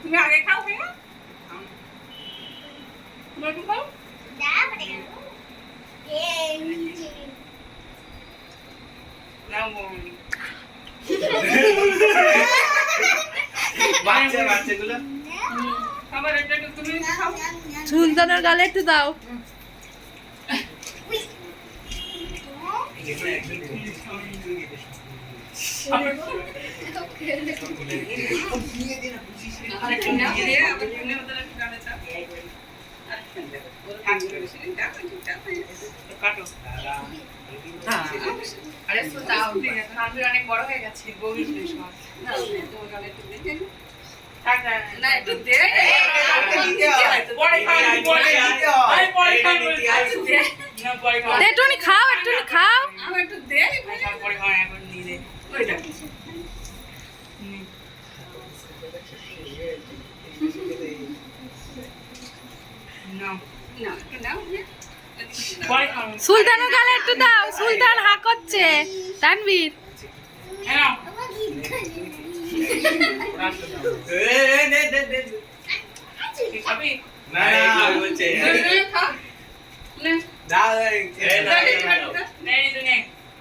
তুমি আগে খাও ভাইয়া তুমি একটু খাও সুলতানের গালে একটু দাও। অনেক বড় হয়ে গেছে না একটু দে একটুখানি খাও, একটুখানি খাও। একটু দে সুলতানের গালে একটু দাও। সুলতান হা করছে। তানভীর